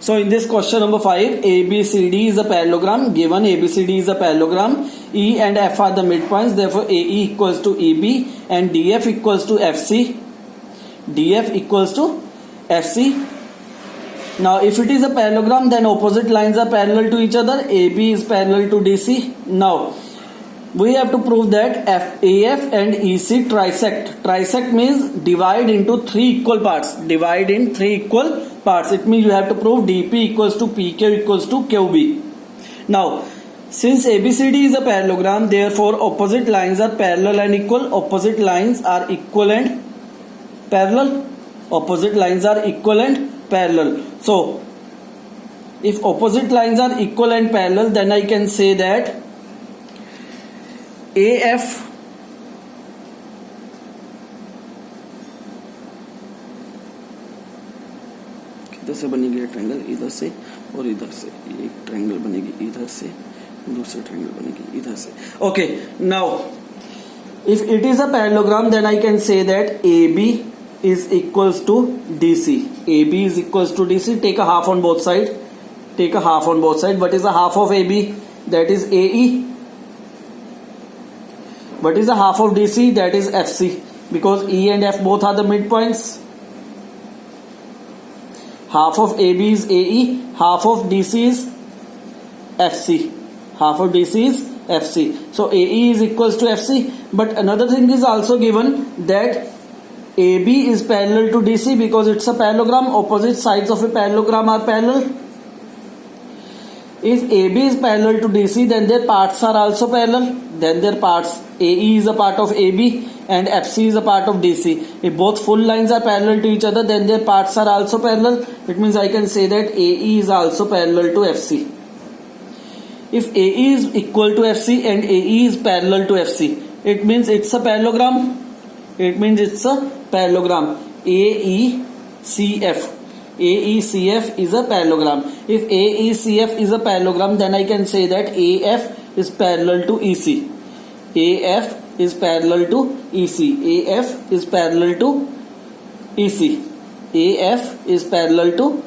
So in this question number 5, ABCD is a parallelogram. Given ABCD is a parallelogram, E and F are the midpoints. Therefore, AE equals to EB and DF equals to FC. DF equals to FC. Now, if it is a parallelogram, then opposite lines are parallel to each other. AB is parallel to DC. Now, we have to prove that AF and EC trisect. Trisect means divide into 3 equal parts. Divide in 3 equal parts. It means you have to prove DP equals to PQ equals to QB. Now, since ABCD is a parallelogram, therefore opposite lines are parallel and equal. Opposite lines are equal and parallel. Opposite lines are equal and parallel. So, if opposite lines are equal and parallel, then I can say that AF इधर से बनेगी triangle, इधर से और इधर से एक triangle बनेगी, इधर से दूसरी ट्रायंगल बनेगी इधर से. Okay, now if it is a parallelogram, then I can say that AB is equals to DC. AB is equals to DC. Take a half on both sides. Take a half on both sides. What is the half of AB? That is AE. What is the half of DC? That is FC, because E and F both are the midpoints. Half of AB is AE, half of DC is FC. Half of DC is FC. So AE is equals to FC. But another thing is also given, that AB is parallel to DC because it's a parallelogram. Opposite sides of a parallelogram are parallel. If AB is parallel to DC, then their parts are also parallel. Then their parts, AE is a part of AB and FC is a part of DC. If both full lines are parallel to each other, then their parts are also parallel. It means I can say that AE is also parallel to FC. If AE is equal to FC and AE is parallel to FC, it means it's a parallelogram. It means it's a parallelogram. AECF. AECF is a parallelogram. If AECF is a parallelogram, then I can say that AF is parallel to EC. AF is parallel to EC. AF is parallel to EC. AF is parallel to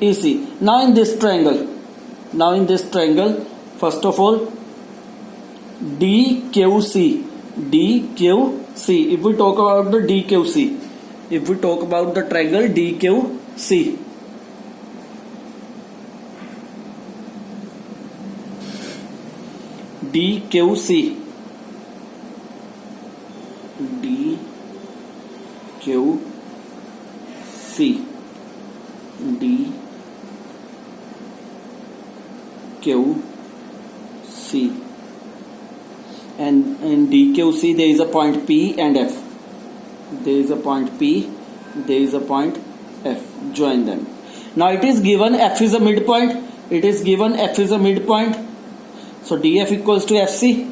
EC. Now in this triangle, first of all, DQC. DQC. If we talk about the DQC, if we talk about the triangle DQC, DQC, DQC, DQC, and in DQC there is a point P and F. There is a point P, there is a point F. Join them. Now it is given F is a midpoint. It is given F is a midpoint. So DF equals to FC.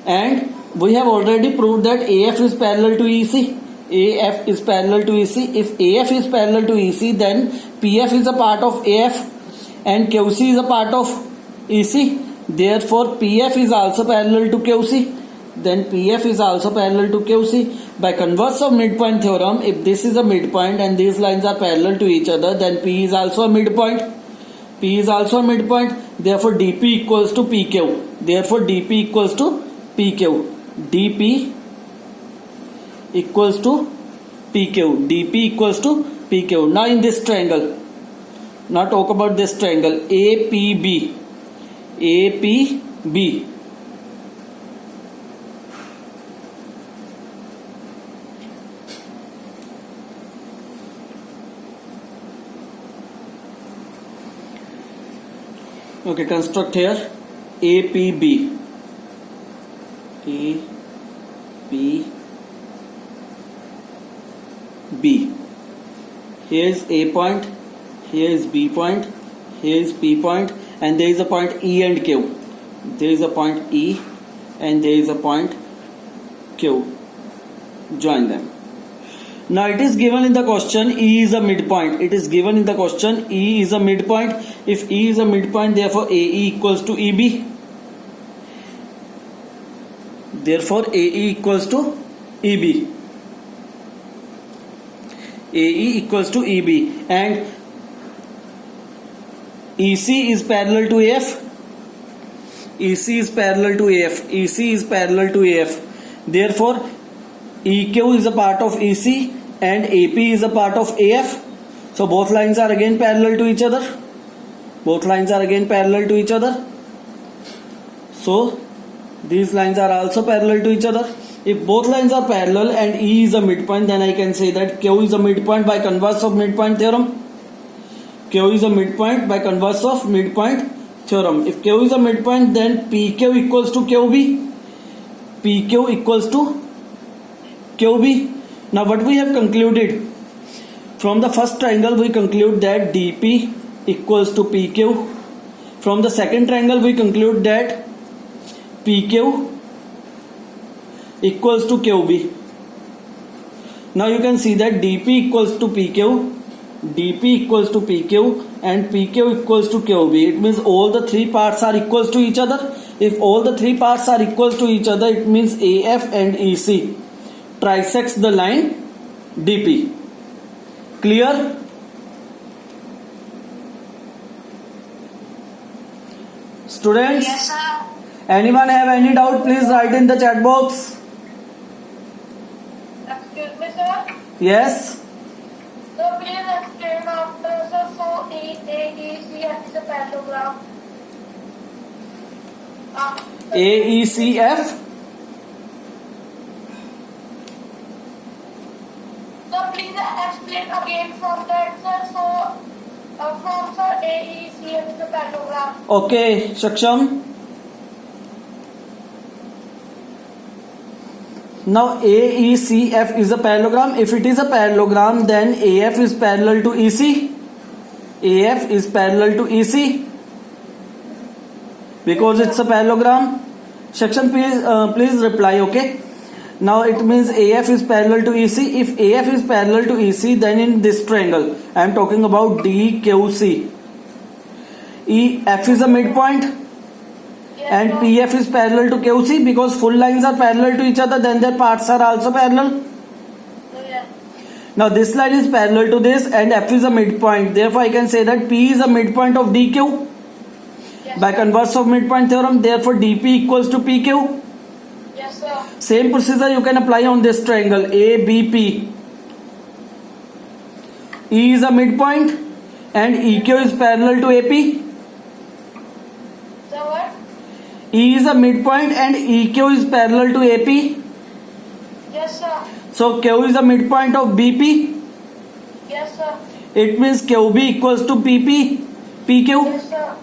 And we have already proved that AF is parallel to EC. AF is parallel to EC. If AF is parallel to EC, then PF is a part of AF and QC is a part of EC. Therefore, PF is also parallel to QC. Then PF is also parallel to QC. By converse of midpoint theorem, if this is a midpoint and these lines are parallel to each other, then P is also a midpoint. P is also a midpoint. Therefore, DP equals to PQ. Therefore, DP equals to PQ. DP equals to PQ. DP equals to PQ. Now in this triangle, now talk about this triangle APB. APB. Okay, construct here APB. APB. Here is A point, here is B point, here is P point, and there is a point E and Q. There is a point E and there is a point Q. Join them. Now it is given in the question E is a midpoint. It is given in the question E is a midpoint. If E is a midpoint, therefore AE equals to EB. Therefore AE equals to EB. AE equals to EB. And EC is parallel to AF. EC is parallel to AF. EC is parallel to AF. Therefore, EQ is a part of EC and AP is a part of AF. So both lines are again parallel to each other. Both lines are again parallel to each other. So these lines are also parallel to each other. If both lines are parallel and E is a midpoint, then I can say that Q is a midpoint by converse of midpoint theorem. Q is a midpoint by converse of midpoint theorem. If Q is a midpoint, then PQ equals to QB. PQ equals to QB. Now what we have concluded from the first triangle, we conclude that DP equals to PQ. From the second triangle, we conclude that PQ equals to QB. Now you can see that DP equals to PQ, DP equals to PQ, and PQ equals to QB. It means all the three parts are equals to each other. If all the three parts are equals to each other, it means AF and EC trisects the line DP. Clear? Students? Yes, sir. Anyone have any doubt? Please write in the chat box. Excuse me, sir. Yes. So please explain after, sir. So AECF is a parallelogram. AECF. So please explain again from that, sir. So from sir AECF is a parallelogram. Okay, Shaksham. Now AECF is a parallelogram. If it is a parallelogram, then AF is parallel to EC. AF is parallel to EC because it's a parallelogram. Section, please reply. Okay. Now it means AF is parallel to EC. If AF is parallel to EC, then in this triangle, I am talking about DQC. EF is a midpoint. And PF is parallel to QC because full lines are parallel to each other, then their parts are also parallel. Yeah. Now this line is parallel to this and F is a midpoint. Therefore I can say that P is a midpoint of DQ Yes, by converse of midpoint theorem. Therefore DP equals to PQ. Yes, sir. Same procedure you can apply on this triangle ABP. E is a midpoint and EQ is parallel to AP. So what? E is a midpoint and EQ is parallel to AP. Yes, sir. So Q is a midpoint of BP. Yes, sir. It means QB equals to PP, PQ. Yes, sir.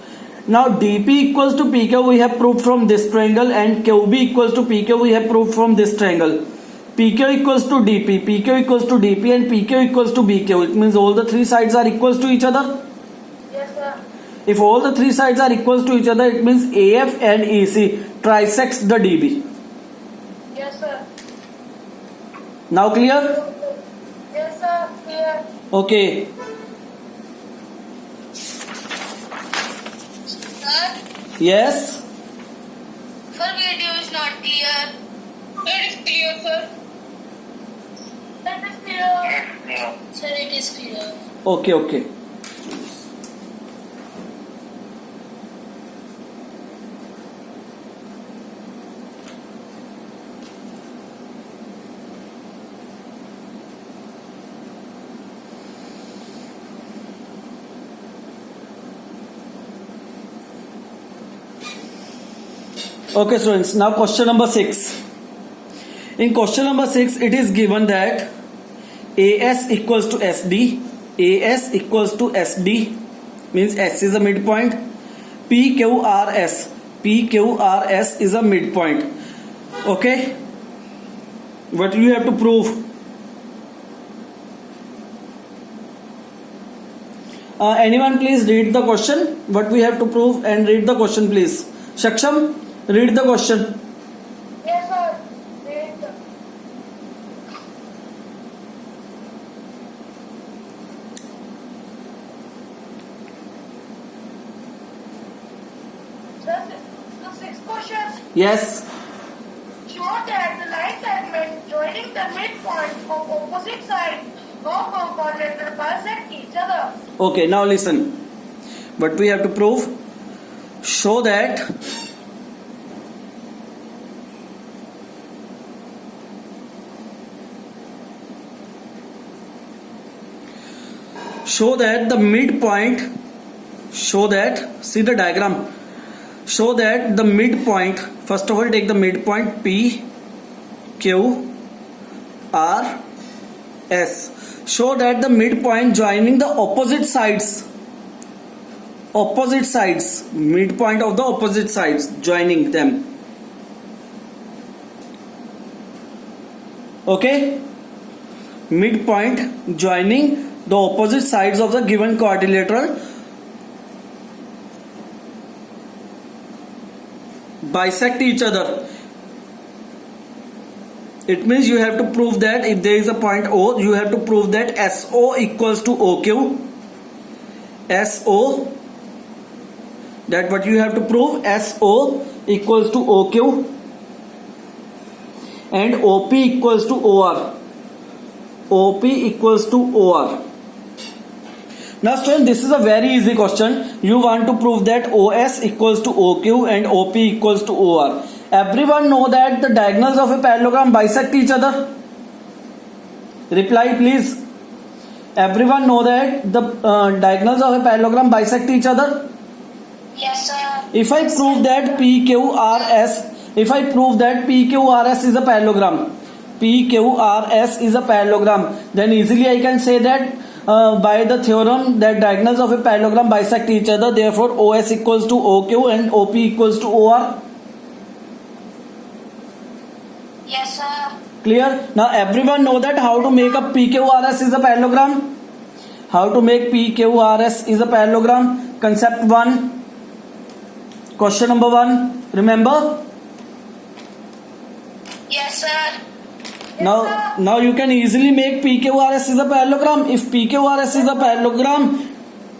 Now DP equals to PQ we have proved from this triangle and QB equals to PQ we have proved from this triangle. PQ equals to DP, PQ equals to DP and PQ equals to BQ. It means all the three sides are equals to each other. Yes, sir. If all the three sides are equals to each other, it means AF and EC trisects the DB. Yes, sir. Now clear? Yes, sir. Clear. Okay. Sir, Yes. sir, video is not clear. It is clear, sir. It is clear. Sir, it is clear. Okay, okay. Okay, students. Now question number 6. In question number 6, it is given that AS equals to SD. AS equals to SD means S is a midpoint. PQRS. PQRS is a midpoint. Okay. What do you have to prove? Anyone please read the question. What we have to prove and read the question please. Shaksham, read the question. Yes, sir. Read. Sir, the sixth question. Yes. Show that the line segment joining the midpoint of opposite sides of a quadrilateral bisect each other. Okay, now listen. What we have to prove? Show that the midpoint, see the diagram, show that the midpoint, first of all take the midpoint P, Q, R, S. Show that the midpoint joining the opposite sides, midpoint of the opposite sides, joining them. Okay? Midpoint joining the opposite sides of the given quadrilateral bisect each other. It means you have to prove that if there is a point O, you have to prove that SO equals to OQ. SO, that what you have to prove, SO equals to OQ and OP equals to OR. OP equals to OR. Now students, this is a very easy question. You want to prove that OS equals to OQ and OP equals to OR. Everyone know that the diagonals of a parallelogram bisect each other? Reply please. Everyone know that the diagonals of a parallelogram bisect each other? Yes, sir. If I prove that PQRS is a parallelogram, PQRS is a parallelogram, then easily I can say that by the theorem that diagonals of a parallelogram bisect each other, therefore OS equals to OQ and OP equals to OR. Yes, sir. Clear? Now everyone know that how to make a PQRS is a parallelogram. How to make PQRS is a parallelogram. Concept 1. Question number 1. Remember? Yes, sir. Now you can easily make PQRS is a parallelogram. If PQRS is a parallelogram,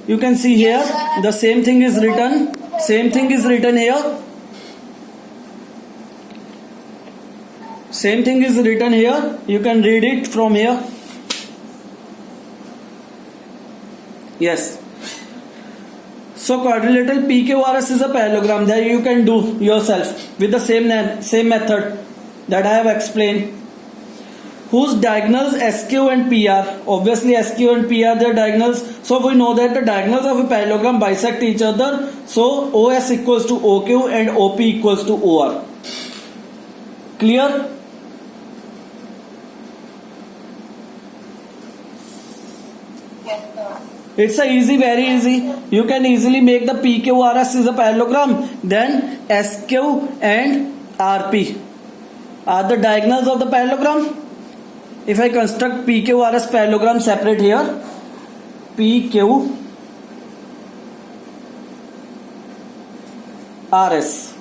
you can see here the same thing is written. Same thing is written here. Same thing is written here. You can read it from here. Yes. So quadrilateral PQRS is a parallelogram. That you can do yourself with the same method that I have explained. Whose diagonals SQ and PR? Obviously SQ and PR, their diagonals. So we know that the diagonals of a parallelogram bisect each other. So OS equals to OQ and OP equals to OR. Clear? Yes, sir. It's a easy, very easy. You can easily make the PQRS is a parallelogram. Then SQ and RP are the diagonals of the parallelogram. If I construct PQRS parallelogram separate here, PQRS,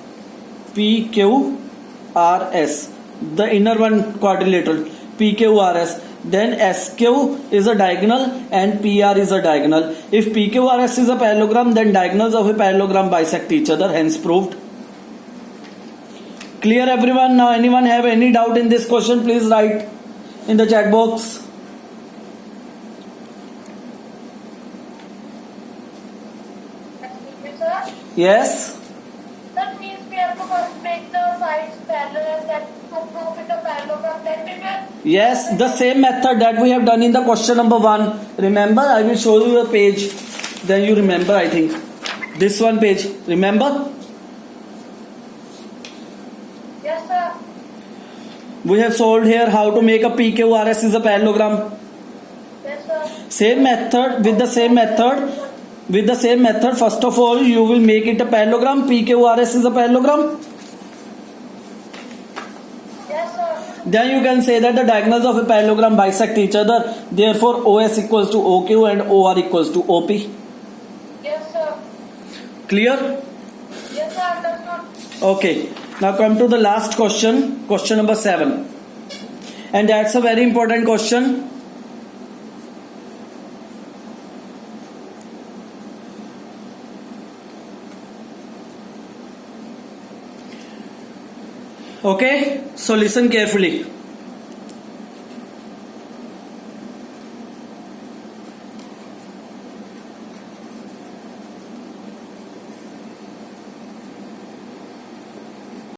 the inner one quadrilateral, PQRS. Then SQ is a diagonal and PR is a diagonal. If PQRS is a parallelogram, then diagonals of a parallelogram bisect each other, hence proved. Clear everyone? Now anyone have any doubt in this question, please write in the chat box. Sir? Yes? That means we have to first make the sides parallel and then to prove it a parallelogram, then we will. Yes, the same method that we have done in the question number 1. Remember, I will show you the page. Then you remember, I think. This one page. Remember? Yes, sir. We have solved here how to make a PQRS is a parallelogram. Yes, sir. Same method, with the same method, first of all, you will make it a parallelogram. PQRS is a parallelogram. Yes, sir. Then you can say that the diagonals of a parallelogram bisect each other. Therefore, OS equals to OQ and OR equals to OP. Yes, sir. Clear? Yes, sir. Understood. Okay. Now come to the last question. Question number 7. And that's a very important question. Okay, so listen carefully.